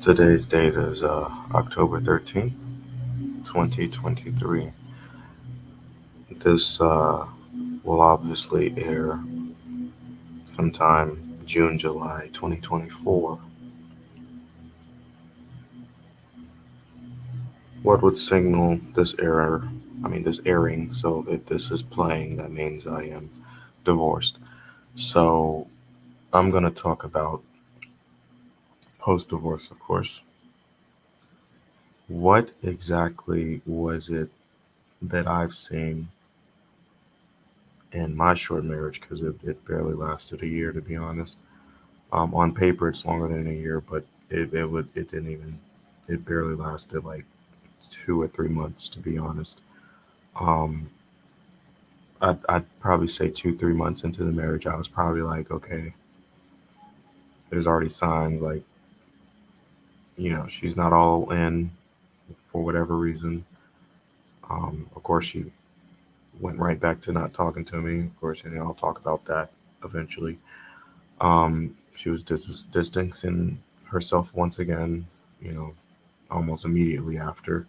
Today's date is October 13th, 2023. This will obviously air sometime June, July 2024. What would signal this this airing? So if this is playing, that means I am divorced. So I'm going to talk about post divorce, of course. What exactly was it that I've seen in my short marriage? Because it barely lasted a year, to be honest. On paper, it's longer than a year, but it didn't even it barely lasted like 2 or 3 months, to be honest. Um, I'd probably say 2 3 months into the marriage, I was probably like, okay, there's already signs like she's not all in for whatever reason. Of course, she went right back to not talking to me. Of course, I'll talk about that eventually. She was distancing herself once again, you know, almost immediately after.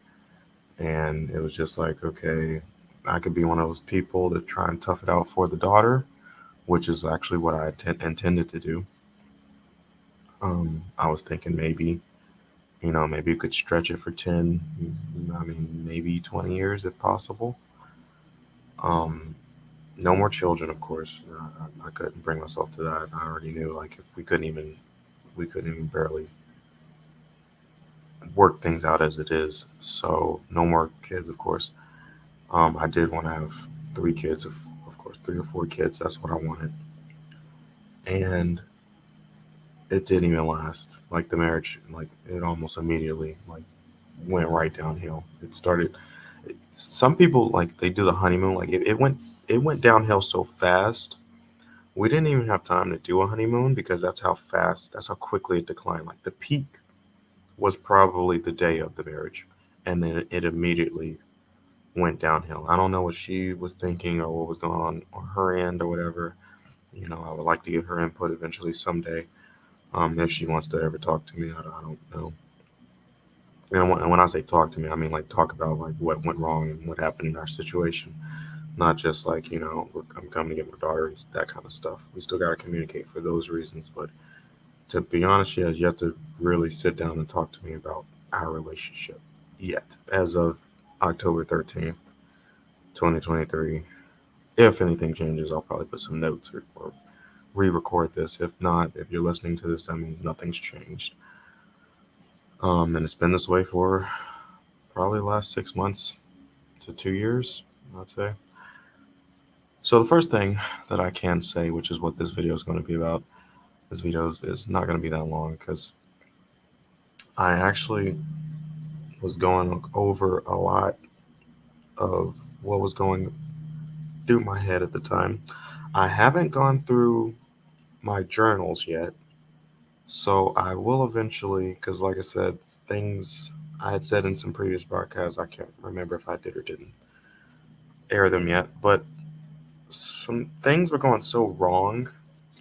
And it was just like, okay, I could be one of those people that try and tough it out for the daughter, which is actually what I intended to do. I was thinking maybe you could stretch it for 10, maybe 20 years if possible. Um, no more children, of course. I couldn't bring myself to that. I already knew, like, if we couldn't even barely work things out as it is. So no more kids, of course. I did want to have 3 kids, of course, 3 or 4 kids. That's what I wanted. And it didn't even last. Like the marriage, like it almost immediately like went right downhill. It started. Some people like they do the honeymoon. Like it went downhill so fast. We didn't even have time to do a honeymoon because that's how quickly it declined. Like the peak was probably the day of the marriage, and then it immediately went downhill. I don't know what she was thinking or what was going on her end or whatever. I would like to get her input eventually someday. If she wants to ever talk to me, I don't know. And when I say talk to me, I mean like talk about like what went wrong and what happened in our situation, not just like I'm coming to get my daughter and that kind of stuff. We still got to communicate for those reasons, but to be honest, she has yet to really sit down and talk to me about our relationship yet, as of October 13th, 2023. If anything changes, I'll probably put some notes or re-record this. If not, if you're listening to this, that means nothing's changed. And it's been this way for probably the last 6 months to 2 years, I'd say. So the first thing that I can say, which is what this video is going to be about, this video is not going to be that long because I actually was going over a lot of what was going through my head at the time. I haven't gone through my journals yet, so I will eventually, because like I said, things I had said in some previous podcasts, I can't remember if I did or didn't air them yet, but some things were going so wrong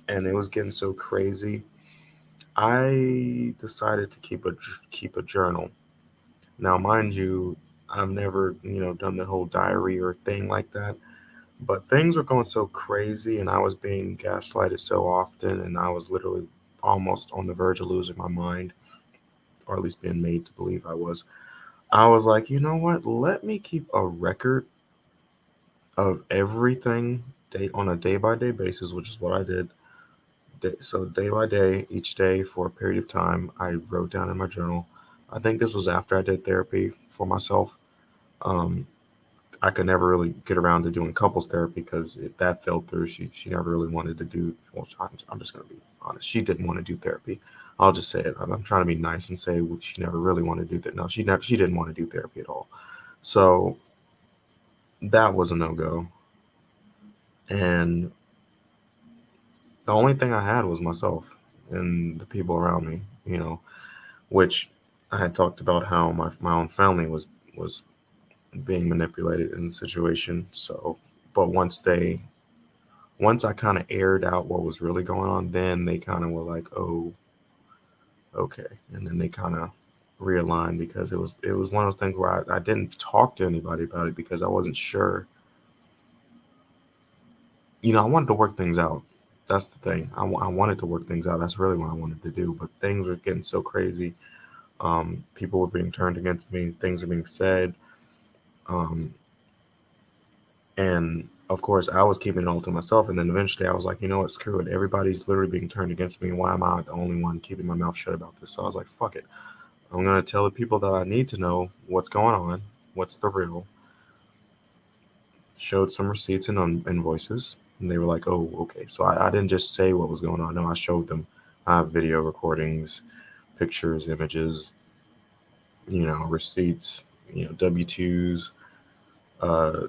and it was getting so crazy. I decided to keep a journal. Now, mind you, I've never done the whole diary or thing like that, but things were going so crazy and I was being gaslighted so often, and I was literally almost on the verge of losing my mind, or at least being made to believe I was. I was like, you know what? Let me keep a record of everything on a day by day basis, which is what I did. So day by day, each day for a period of time, I wrote down in my journal. I think this was after I did therapy for myself. Um, I could never really get around to doing couples therapy because that fell through. She never really wanted to do. Well, I'm just gonna be honest. She didn't want to do therapy. I'll just say it. I'm trying to be nice and say she never really wanted to do that. No, she didn't want to do therapy at all. So that was a no go. And the only thing I had was myself and the people around me. Which I had talked about how my own family was being manipulated in the situation. So, but once I kind of aired out what was really going on, then they kind of were like, "Oh, okay. And then they kind of realigned because it was one of those things where I didn't talk to anybody about it because I wasn't sure. I wanted to work things out. That's the thing. I wanted to work things out. That's really what I wanted to do. But things were getting so crazy. People were being turned against me. Things were being said. Um, and of course, I was keeping it all to myself. And then eventually I was like, you know what? Screw it. Everybody's literally being turned against me. Why am I the only one keeping my mouth shut about this? So I was like, fuck it. I'm going to tell the people that I need to know what's going on, what's the real. Showed some receipts and invoices, and they were like, "Oh, okay." So I didn't just say what was going on. No, I showed them video recordings, pictures, images, receipts, W-2s, uh,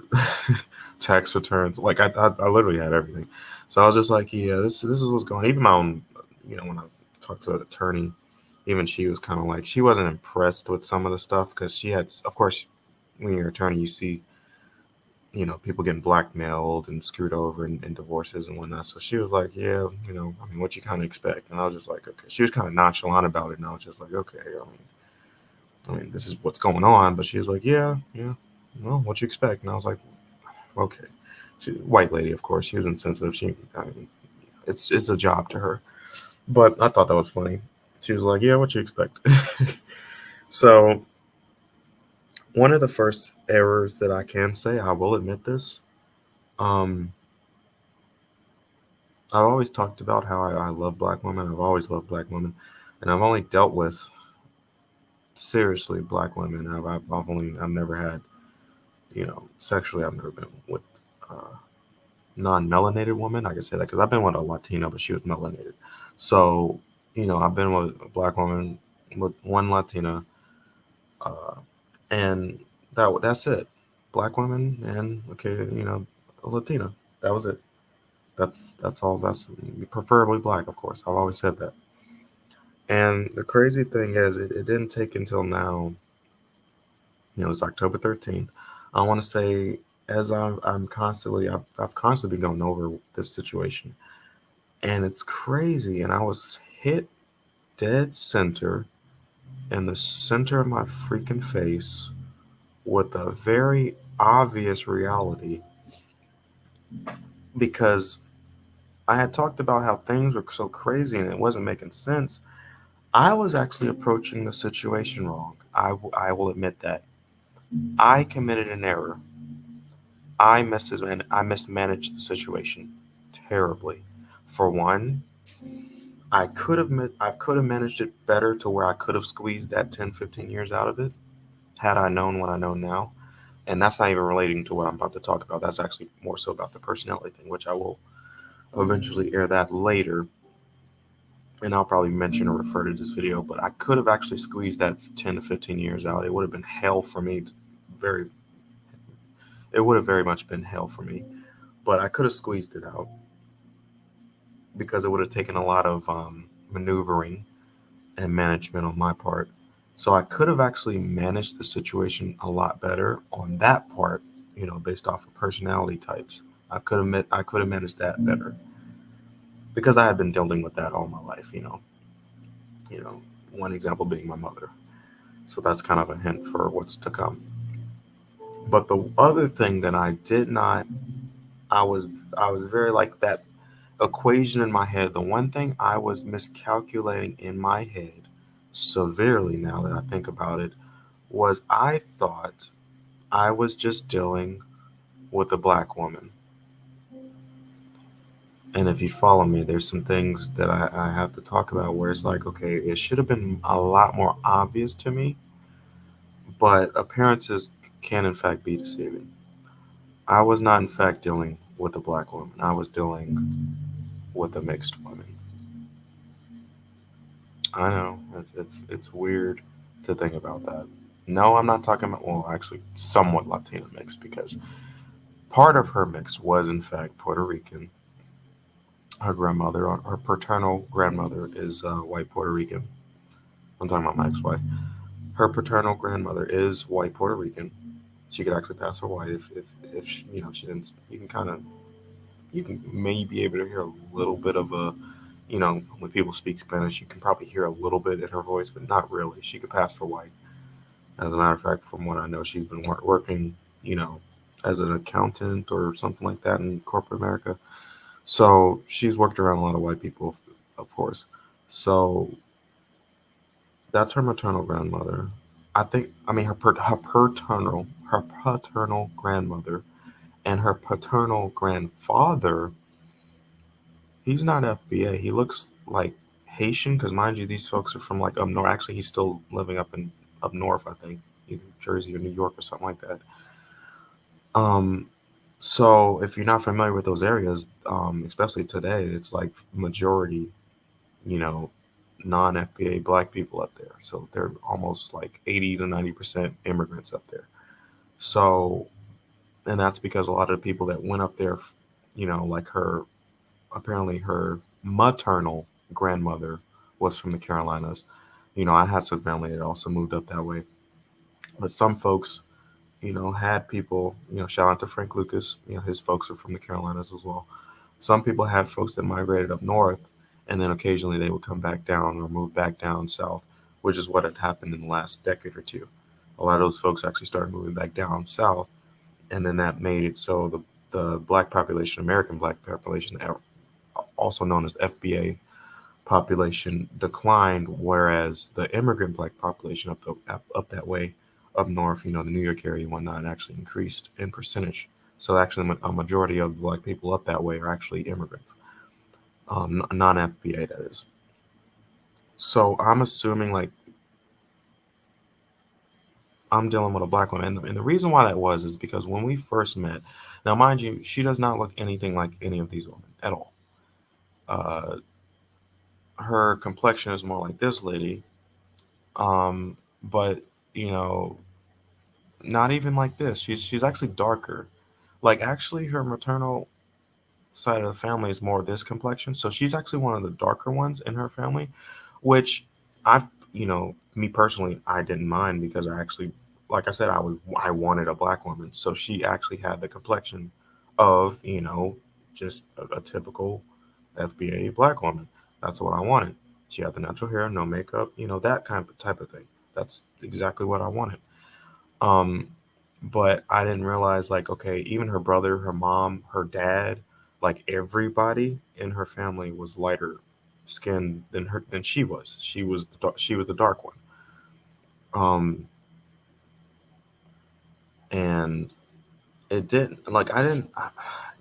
tax returns. Like I literally had everything. So I was just like, "Yeah, this is what's going on." Even my own, when I talked to an attorney, even she was kind of like she wasn't impressed with some of the stuff because she had, of course, when you're an attorney, you see people getting blackmailed and screwed over in divorces and whatnot. So she was like, yeah, I mean, what you kind of expect? And I was just like, okay. She was kind of nonchalant about it. And I was just like, okay, I mean, this is what's going on. But she was like, yeah, well, what you expect? And I was like, okay. White lady, of course. She was insensitive. I mean, it's a job to her. But I thought that was funny. She was like, yeah, what you expect? So one of the first errors that I can say, I will admit this, um, I've always talked about how I love black women. I've always loved black women, and I've only dealt with seriously black women. I've never had, sexually. I've never been with uh, non-melanated women. I can say that because I've been with a Latina, but she was melanated. So, I've been with a black woman, with one Latina, uh, and that's it. Black women and okay, a Latina. That was it. That's all. That's preferably black, of course. I've always said that. And the crazy thing is, it didn't take until now, it's October 13th. I want to say, as I've constantly been going over this situation. And it's crazy. And I was hit dead center in the center of my freaking face with a very obvious reality because I had talked about how things were so crazy and it wasn't making sense. I was actually approaching the situation wrong. I will admit that. I committed an error. I mismanaged the situation terribly. For one, I could have managed it better to where I could have squeezed that 10, 15 years out of it had I known what I know now. And that's not even relating to what I'm about to talk about. That's actually more so about the personality thing, which I will eventually air that later. And I'll probably mention or refer to this video, but I could have actually squeezed that 10 to 15 years out. It would have been hell for me. Very, it would have very much been hell for me, but I could have squeezed it out because it would have taken a lot of maneuvering and management on my part. So I could have actually managed the situation a lot better on that part, based off of personality types. I could have managed that better because I had been dealing with that all my life, You know, one example being my mother. So that's kind of a hint for what's to come. But the other thing that I did not, I was very like that equation in my head. The one thing I was miscalculating in my head severely now that I think about it was I thought I was just dealing with a black woman. And if you follow me, there's some things that I have to talk about where it's like, okay, it should have been a lot more obvious to me, but appearances can in fact be deceiving. I was not in fact dealing with a black woman. I was dealing with a mixed woman. I know it's weird to think about that. No, I'm not talking about, well, actually somewhat Latina mix because part of her mix was in fact Puerto Rican. Her grandmother, her paternal grandmother, is white Puerto Rican. I'm talking about my ex-wife. Her paternal grandmother is white Puerto Rican. She could actually pass her white if she, she didn't. You can maybe be able to hear a little bit of a when people speak Spanish, you can probably hear a little bit in her voice, but not really. She could pass for white. As a matter of fact, from what I know, she's been working, as an accountant or something like that in corporate America. So she's worked around a lot of white people, of course. So that's her maternal grandmother. I mean, her paternal grandmother, and her paternal grandfather. He's not FBA. He looks like Haitian, because mind you, these folks are from like up north. Actually, he's still living up north, I think, either Jersey or New York or something like that. Um, so if you're not familiar with those areas, especially today, it's like majority, you know, non-FBA black people up there. So they're almost like 80 to 90% immigrants up there. So, and that's because a lot of the people that went up there, like apparently her maternal grandmother was from the Carolinas. I had some family that also moved up that way. But some folks, had people, shout out to Frank Lucas, his folks are from the Carolinas as well. Some people had folks that migrated up north, and then occasionally they would come back down or move back down south, which is what had happened in the last decade or two. A lot of those folks actually started moving back down south, and then that made it so the black population, American black population, also known as FBA population, declined, whereas the immigrant black population up that way, up north, the New York area and whatnot, actually increased in percentage. So actually, a majority of black people up that way are actually immigrants, non-FBA, that is. So I'm assuming like I'm dealing with a black woman, and the reason why that was is because when we first met, now mind you, she does not look anything like any of these women at all. Uh, her complexion is more like this lady, but you know, not even like this. She's actually darker. Like actually, her maternal side of the family is more this complexion, so she's actually one of the darker ones in her family, which I've me personally I didn't mind because I actually, like I said, I wanted a black woman, so she actually had the complexion of just a typical FBA black woman. That's what I wanted. She had the natural hair, no makeup, that kind of type of thing. That's exactly what I wanted. Um, but I didn't realize like okay, even her brother, her mom, her dad, like everybody in her family was lighter skinned than she was. She was the dark one. Um, and it didn't like I didn't.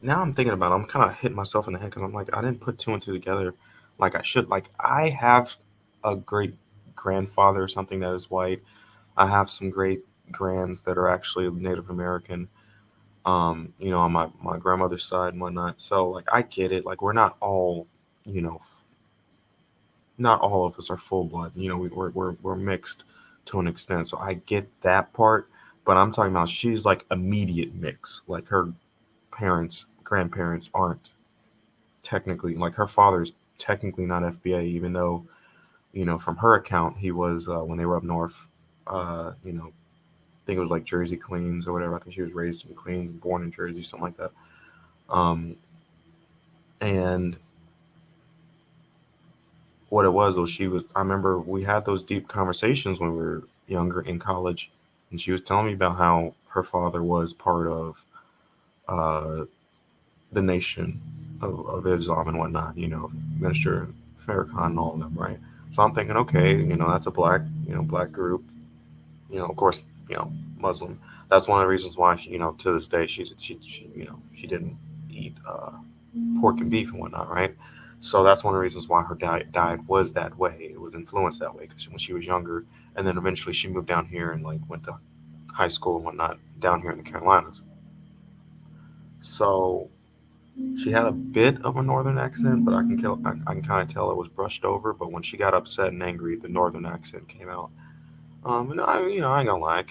Now I'm thinking about it, I'm kind of hitting myself in the head because I'm like I didn't put two and two together like I should. Like I have a great grandfather or something that is white. I have some great grands that are actually Native American, on my grandmother's side and whatnot. So like I get it. Like we're not all, you know, not all of us are full blood. We're mixed to an extent. So I get that part. But I'm talking about she's like immediate mix. Like her grandparents aren't technically, like her father's technically not FBA, even though, from her account, he was when they were up north, I think it was like Jersey, Queens, or whatever. I think she was raised in Queens, born in Jersey, something like that. Um, and what it was she was. I remember we had those deep conversations when we were younger in college, and she was telling me about how her father was part of uh, the Nation of Islam and whatnot. Minister Farrakhan and all of them, right? So I'm thinking, okay, that's a black group. Of course, Muslim. That's one of the reasons why to this day she didn't eat pork and beef and whatnot, right? So that's one of the reasons why her diet was that way. It was influenced that way because when she was younger, and then eventually she moved down here and like went to high school and whatnot down here in the Carolinas. So she had a bit of a northern accent, but I can kind of tell it was brushed over. But when she got upset and angry, the northern accent came out. And I ain't gonna lie, I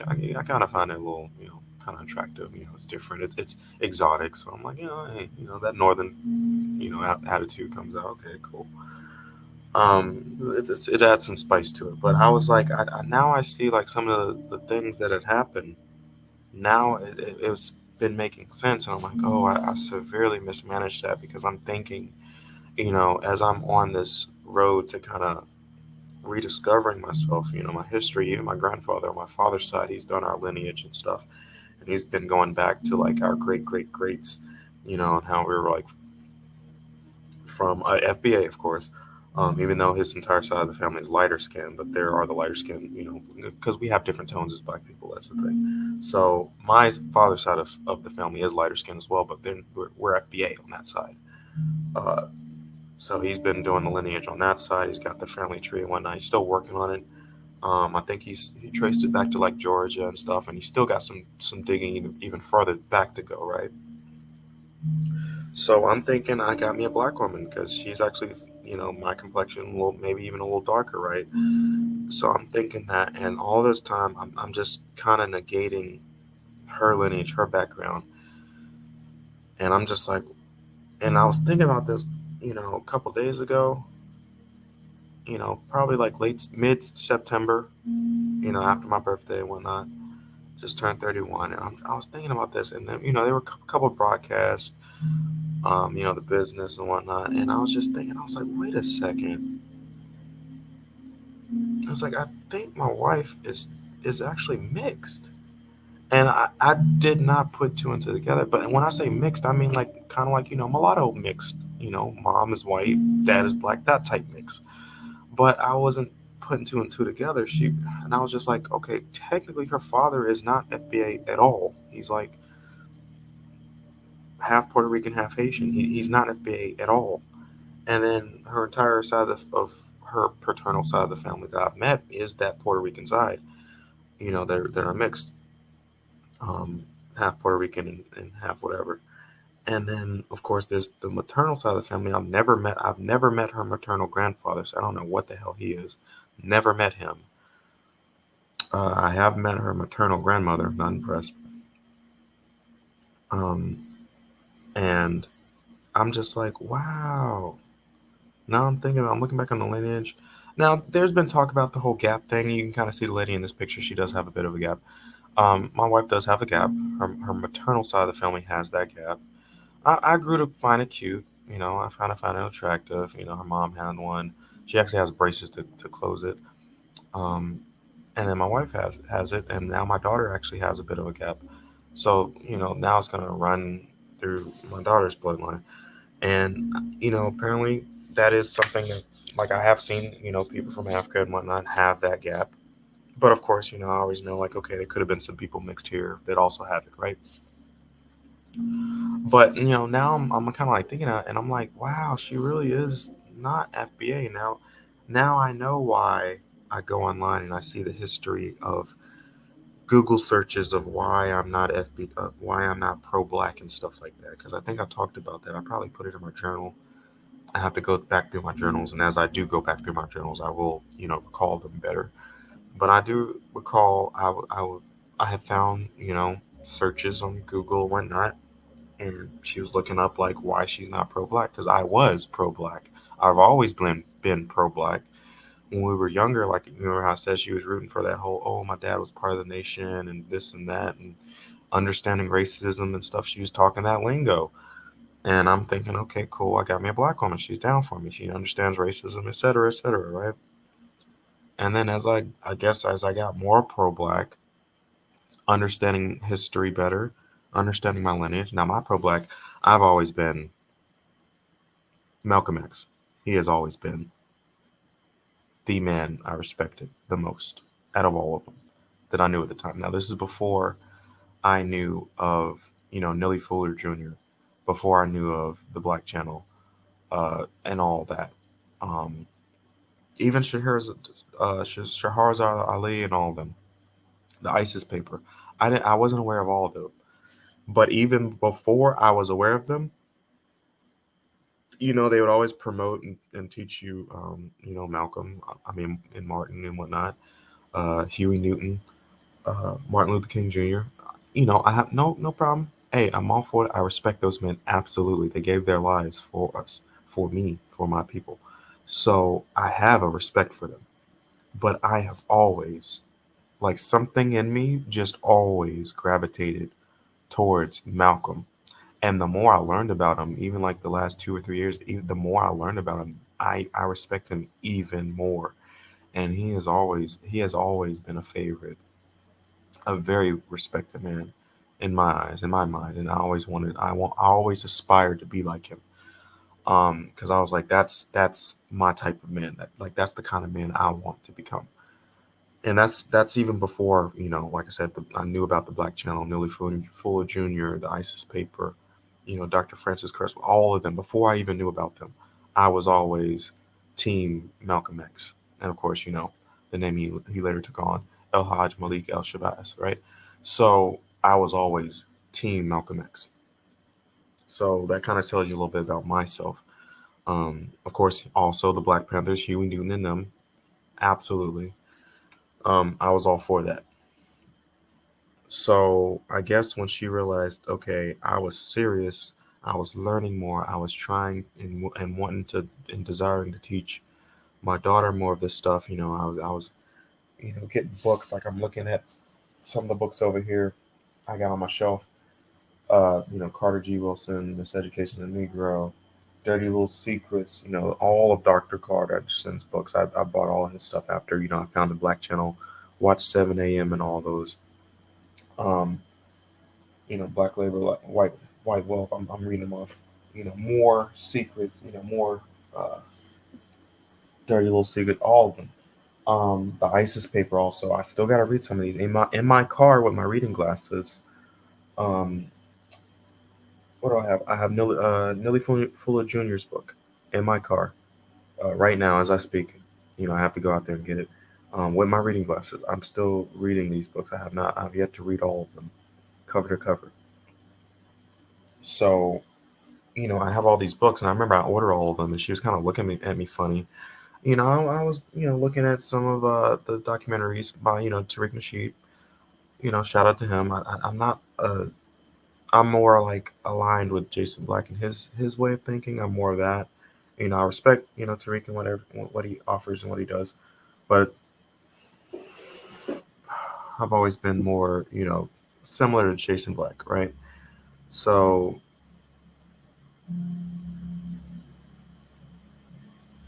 kind of find it a little, kind of attractive. It's different. It's exotic. So I'm like, hey, that northern, attitude comes out. Okay, cool. It adds some spice to it. But I was like, now I see like some of the things that had happened. Now it's been making sense, and I'm like, oh, I severely mismanaged that because I'm thinking as I'm on this road to kind of rediscovering myself, my history, even my grandfather on my father's side, he's done our lineage and stuff. And he's been going back to like our great great greats, and how we were like from FBA, of course. Even though his entire side of the family is lighter skin, but there are the lighter skin, because we have different tones as black people. That's the thing. So my father's side of the family is lighter skin as well, but then we're FBA on that side. Uh, so he's been doing the lineage on that side. He's got the family tree and whatnot. He's still working on it. I think he traced it back to like Georgia and stuff, and he's still got some digging even further back to go, right? So I'm thinking I got me a black woman because she's actually, my complexion, a little, maybe even a little darker, right? So I'm thinking that, and all this time I'm just kind of negating her lineage, her background, and I'm just like, and I was thinking about this, a couple days ago, probably like late mid September, after my birthday and whatnot, just turned 31, and I was thinking about this, and then there were a couple of broadcasts, the business and whatnot, and I was just thinking, I was like, wait a second, I was like, I think my wife is actually mixed. And I did not put two and two together. But when I say mixed, I mean like kind of like, mulatto mixed. Mom is white, dad is black, that type mix. But I wasn't putting two and two together. And I was just like, okay, technically her father is not FBA at all. He's like half Puerto Rican, half Haitian. He's not FBA at all. And then her entire side of her paternal side of the family that I've met is that Puerto Rican side. They're mixed. Um, Half Puerto Rican and half whatever. And then, of course, there's the maternal side of the family. I've never met her maternal grandfather, so I don't know what the hell he is. Never met him. I have met her maternal grandmother. Not impressed. Um, and I'm just like, wow. Now I'm looking back on the lineage. Now, there's been talk about the whole gap thing. You can kind of see the lady in this picture. She does have a bit of a gap. My wife does have a gap. Her maternal side of the family has that gap. I grew to find it cute. I find it attractive. Her mom had one. She actually has braces to close it. Um, and then my wife has it, and now my daughter actually has a bit of a gap. So now it's gonna run through my daughter's bloodline, and apparently that is something that, like, I have seen people from Africa and whatnot have that gap. But of course, I always know, like, okay, there could have been some people mixed here that also have it, right? But now I'm kind of like thinking of, and I'm like, wow, she really is not FBA now. Now I know why I go online and I see the history of Google searches of why I'm not why I'm not pro-black and stuff like that. Because I think I talked about that. I probably put it in my journal. I have to go back through my journals, and as I do go back through my journals, I will recall them better. But I do recall I have found searches on Google and whatnot, and she was looking up like why she's not pro-black, because I was pro-black. I've always been pro-black. When we were younger, like, you remember how I said she was rooting for that whole, oh, my dad was part of the nation and this and that, and understanding racism and stuff. She was talking that lingo, and I'm thinking, okay, cool, I got me a black woman, she's down for me, she understands racism, etc., right? And then I guess as I got more pro-black, understanding history better, understanding my lineage. Now, my pro-black, I've always been Malcolm X. He has always been the man I respected the most out of all of them that I knew at the time. Now, this is before I knew of, Nellie Fuller Jr., before I knew of the Black Channel, and all that. Um, Even Shahrazad Ali and all of them, the ISIS paper. I wasn't aware of all of them. But even before I was aware of them, they would always promote and teach you, Malcolm, I mean, and Martin and whatnot, Huey Newton, Martin Luther King Jr. I have no problem. Hey, I'm all for it. I respect those men. Absolutely. They gave their lives for us, for me, for my people. So I have a respect for them. But I have always, like, something in me just always gravitated towards Malcolm. And the more I learned about him, even like the last 2 or 3 years, even the more I learned about him, I respect him even more. And he has always been a favorite, a very respected man in my eyes, in my mind. And I always aspired to be like him. Because I was like, that's my type of man. That's the kind of man I want to become. And that's even before, like I said, I knew about the Black Channel, Nearly Fuller Jr., the ISIS paper, Dr. Francis Cresswell, all of them. Before I even knew about them, I was always Team Malcolm X, and of course, the name he later took on, El Hajj Malik El Shabazz, right? So I was always Team Malcolm X. So that kind of tells you a little bit about myself. Of course, also the Black Panthers, Huey Newton and them, absolutely. I was all for that. So I guess when she realized, okay, I was serious, I was learning more, I was trying and wanting to and desiring to teach my daughter more of this stuff. I was getting books. Like I'm looking at some of the books over here I got on my shelf. Carter G. Wilson, Miseducation of the Negro, Dirty Little Secrets. All of Dr. Carterson's books. I bought all of his stuff after I found the Black Channel, watched 7 a.m. and all those. Um, Black Labor, White Wealth. I'm reading them off. More secrets. More Dirty Little Secret. All of them. The ISIS paper also. I still gotta read some of these in my car with my reading glasses. Um, what do I have? I have Nilly Fuller Jr.'s book in my car right now as I speak. I have to go out there and get it with my reading glasses. I'm still reading these books. I've yet to read all of them, cover to cover. So I have all these books, and I remember I ordered all of them, and she was kind of looking at me funny. I was, looking at some of the documentaries by, Tariq Nasheed. Shout out to him. I'm not, I'm more like aligned with Jason Black and his way of thinking. I'm more of that. I respect, Tariq and whatever, what he offers and what he does. But I've always been more, similar to Jason Black, right? So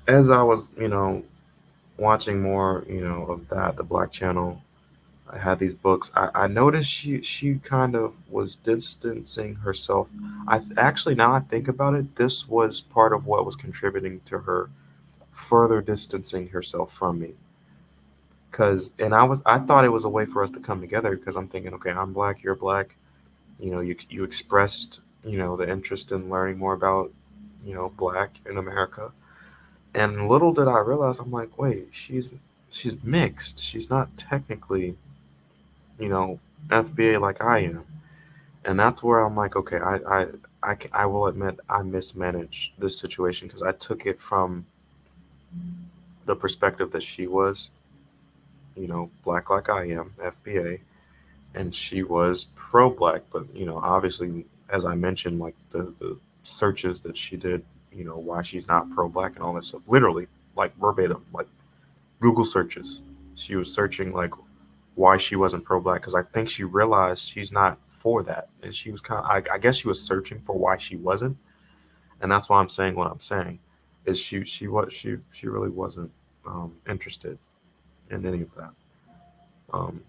as I was, watching more, of that, the Black Channel, I had these books. I noticed she kind of was distancing herself. Actually, now I think about it, this was part of what was contributing to her further distancing herself from me. I thought it was a way for us to come together because I'm thinking, okay, I'm Black, you're Black. You expressed, the interest in learning more about, Black in America. And little did I realize, I'm like, wait, she's mixed. She's not technically, you know, FBA like I am. And that's where I'm like, okay, I will admit I mismanaged this situation because I took it from the perspective that she was, Black like I am, FBA, and she was pro-Black. But, obviously, as I mentioned, like the searches that she did, why she's not pro-Black and all that stuff, literally, like verbatim, like Google searches. She was searching like why she wasn't pro-Black because I think she realized she's not for that, and she was I guess she was searching for why she wasn't, and that's why I'm saying what I'm saying. Is she really wasn't interested in any of that. Um,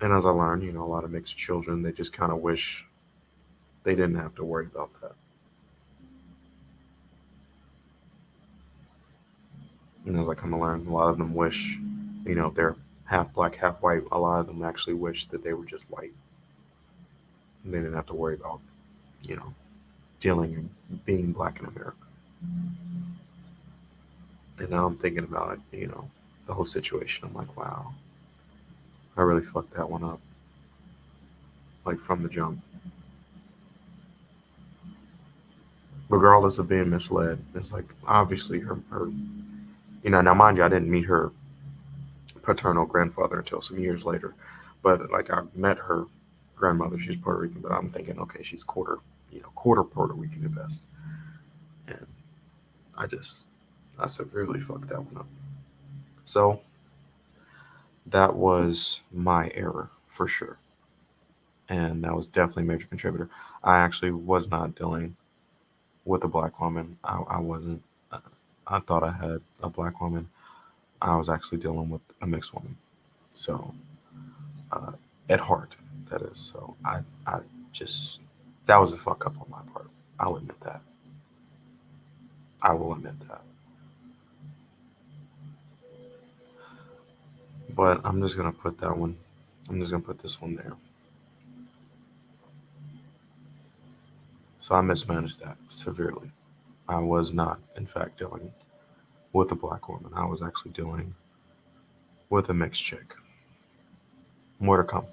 and as I learned, a lot of mixed children, they just kind of wish they didn't have to worry about that. And as I come to learn, a lot of them wish, if they're half Black, half white, a lot of them actually wish that they were just white. And they didn't have to worry about, you know, dealing and being Black in America. And now I'm thinking about it, the whole situation. I'm like, wow, I really fucked that one up, like from the jump. Regardless of being misled, it's like obviously her, now mind you, I didn't meet her paternal grandfather until some years later, but like I met her grandmother. She's Puerto Rican, but I'm thinking, okay, she's quarter Puerto Rican at best. And I severely fucked that one up. So that was my error for sure. and that was definitely a major contributor. I actually was not dealing with a black woman. I wasn't. I thought I had a black woman. I was actually dealing with a mixed woman. So, uh, at heart, that is. So I just, that was a fuck up on my part. I'll admit that. I will admit that. But I'm just gonna put that one. I'm just gonna put this one there. So I mismanaged that severely. I was not, in fact, dealing with a black woman. I was actually dealing with a mixed chick. More to come.